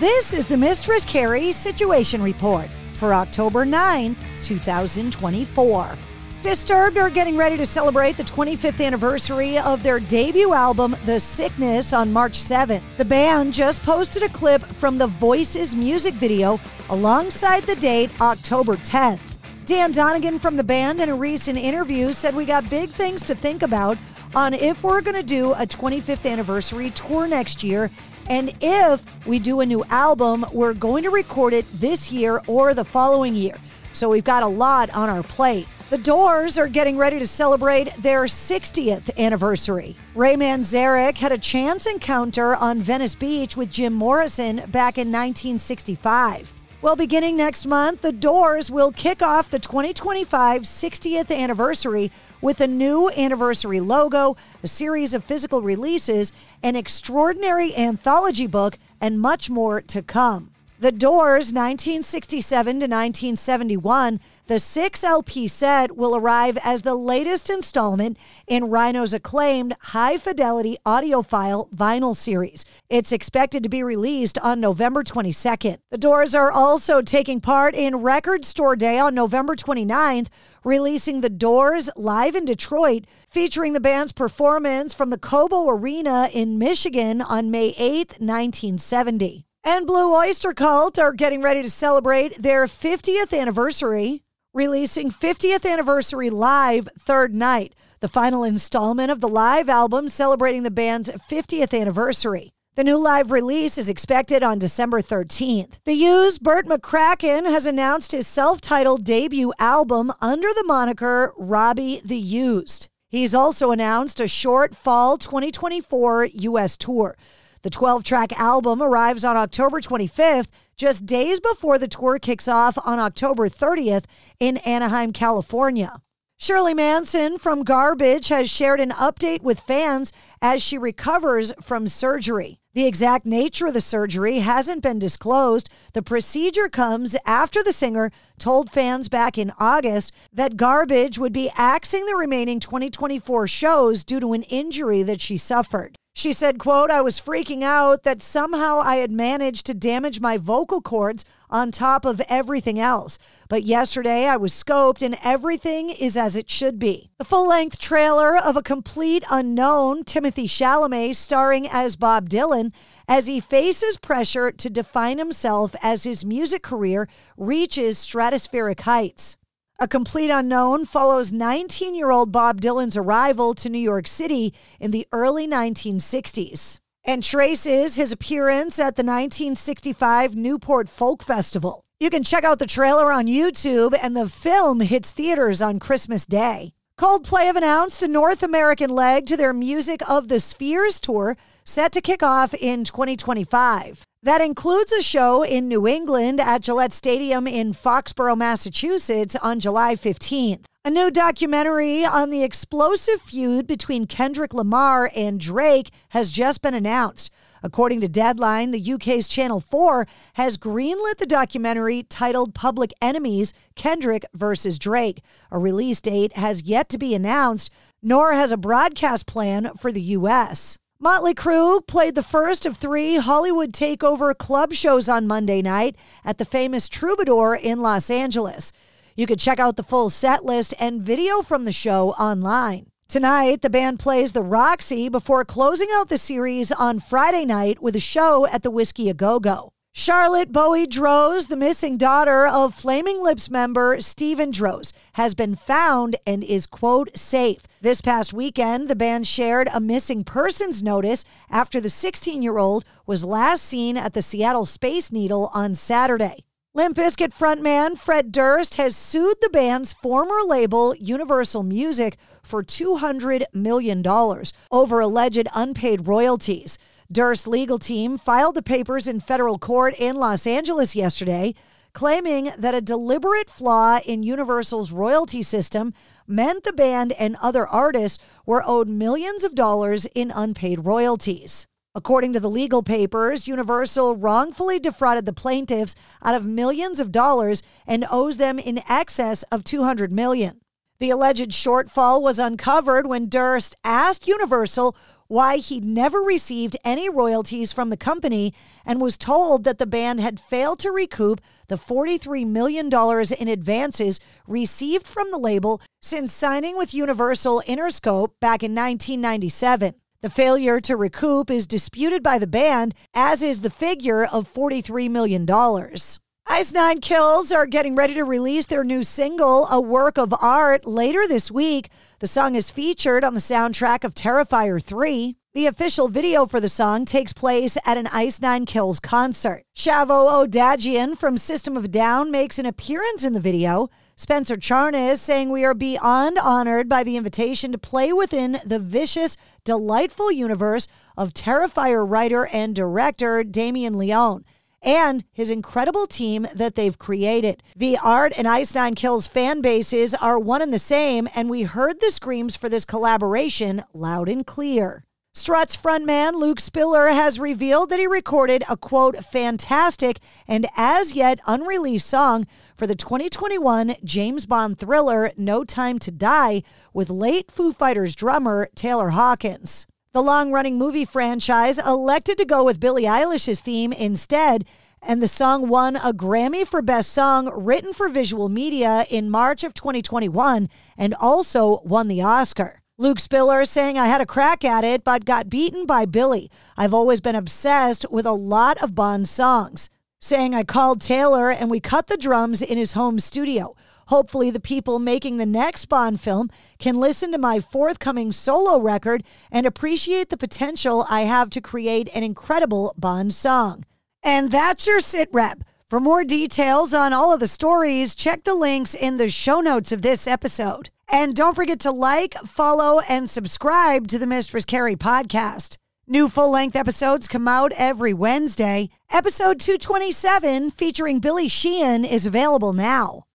This is the Mistress Carrie Situation Report for October 9, 2024. Disturbed are getting ready to celebrate the 25th anniversary of their debut album, The Sickness, on March 7th. The band just posted a clip from the Voices music video alongside the date, October 10th. Dan Donegan from the band in a recent interview said, "We got big things to think about on if we're going to do a 25th anniversary tour next year, and if we do a new album, we're going to record it this year or the following year. So we've got a lot on our plate." The Doors are getting ready to celebrate their 60th anniversary. Ray Manzarek had a chance encounter on Venice Beach with Jim Morrison back in 1965. Well, beginning next month, the Doors will kick off the 2025 60th anniversary with a new anniversary logo, a series of physical releases, an extraordinary anthology book, and much more to come. The Doors' 1967 to 1971, the 6-LP set will arrive as the latest installment in Rhino's acclaimed high-fidelity audiophile vinyl series. It's expected to be released on November 22nd. The Doors are also taking part in Record Store Day on November 29th, releasing The Doors live in Detroit, featuring the band's performance from the Cobo Arena in Michigan on May 8th, 1970. And Blue Oyster Cult are getting ready to celebrate their 50th anniversary, releasing 50th Anniversary Live Third Night, the final installment of the live album celebrating the band's 50th anniversary. The new live release is expected on December 13th. The U's Burt McCracken has announced his self-titled debut album under the moniker Robbie the Used. He's also announced a short fall 2024 U.S. tour. The 12-track album arrives on October 25th, just days before the tour kicks off on October 30th in Anaheim, California. Shirley Manson from Garbage has shared an update with fans as she recovers from surgery. The exact nature of the surgery hasn't been disclosed. The procedure comes after the singer told fans back in August that Garbage would be axing the remaining 2024 shows due to an injury that she suffered. She said, quote, "I was freaking out that somehow I had managed to damage my vocal cords on top of everything else. But yesterday I was scoped and everything is as it should be." The full-length trailer of A Complete Unknown, Timothée Chalamet starring as Bob Dylan, as he faces pressure to define himself as his music career reaches stratospheric heights. A Complete Unknown follows 19-year-old Bob Dylan's arrival to New York City in the early 1960s and traces his appearance at the 1965 Newport Folk Festival. You can check out the trailer on YouTube, and the film hits theaters on Christmas Day. Coldplay have announced a North American leg to their Music of the Spheres tour set to kick off in 2025. That includes a show in New England at Gillette Stadium in Foxborough, Massachusetts on July 15th. A new documentary on the explosive feud between Kendrick Lamar and Drake has just been announced. According to Deadline, the UK's Channel 4 has greenlit the documentary titled Public Enemies, Kendrick versus Drake. A release date has yet to be announced, nor has a broadcast plan for the U.S. Motley Crue played the first of 3 Hollywood Takeover club shows on Monday night at the famous Troubadour in Los Angeles. You can check out the full set list and video from the show online. Tonight, the band plays the Roxy before closing out the series on Friday night with a show at the Whiskey A Go-Go. Charlotte Bowie Droz, the missing daughter of Flaming Lips member Stephen Droz, has been found and is, quote, safe. This past weekend, the band shared a missing persons notice after the 16-year-old was last seen at the Seattle Space Needle on Saturday. Limp Bizkit frontman Fred Durst has sued the band's former label, Universal Music, for $200 million over alleged unpaid royalties. Durst's legal team filed the papers in federal court in Los Angeles yesterday, claiming that a deliberate flaw in Universal's royalty system meant the band and other artists were owed millions of dollars in unpaid royalties. According to the legal papers, Universal wrongfully defrauded the plaintiffs out of millions of dollars and owes them in excess of $200 million. The alleged shortfall was uncovered when Durst asked Universal why he never received any royalties from the company and was told that the band had failed to recoup the $43 million in advances received from the label since signing with Universal Interscope back in 1997. The failure to recoup is disputed by the band, as is the figure of $43 million. Ice Nine Kills are getting ready to release their new single, A Work of Art, later this week. The song is featured on the soundtrack of Terrifier 3. The official video for the song takes place at an Ice Nine Kills concert. Shavo Odadjian from System of a Down makes an appearance in the video. Spencer Charnas saying we are beyond honored by the invitation to play within the vicious, delightful universe of Terrifier writer and director Damien Leone and his incredible team that they've created. The Art and Ice Nine Kills fan bases are one and the same, and we heard the screams for this collaboration loud and clear. Struts frontman Luke Spiller has revealed that he recorded a, quote, fantastic and as yet unreleased song for the 2021 James Bond thriller No Time to Die with late Foo Fighters drummer Taylor Hawkins. The long-running movie franchise elected to go with Billie Eilish's theme instead, and the song won a Grammy for Best Song Written for Visual Media in March of 2021 and also won the Oscar. Luke Spiller saying, I had a crack at it, but got beaten by Billie. I've always been obsessed with a lot of Bond songs. Saying, I called Taylor and we cut the drums in his home studio. Hopefully the people making the next Bond film can listen to my forthcoming solo record and appreciate the potential I have to create an incredible Bond song. And that's your sit rep. For more details on all of the stories, check the links in the show notes of this episode. And don't forget to like, follow, and subscribe to the Mistress Carrie Podcast. New full-length episodes come out every Wednesday. Episode 227, featuring Billy Sheehan, is available now.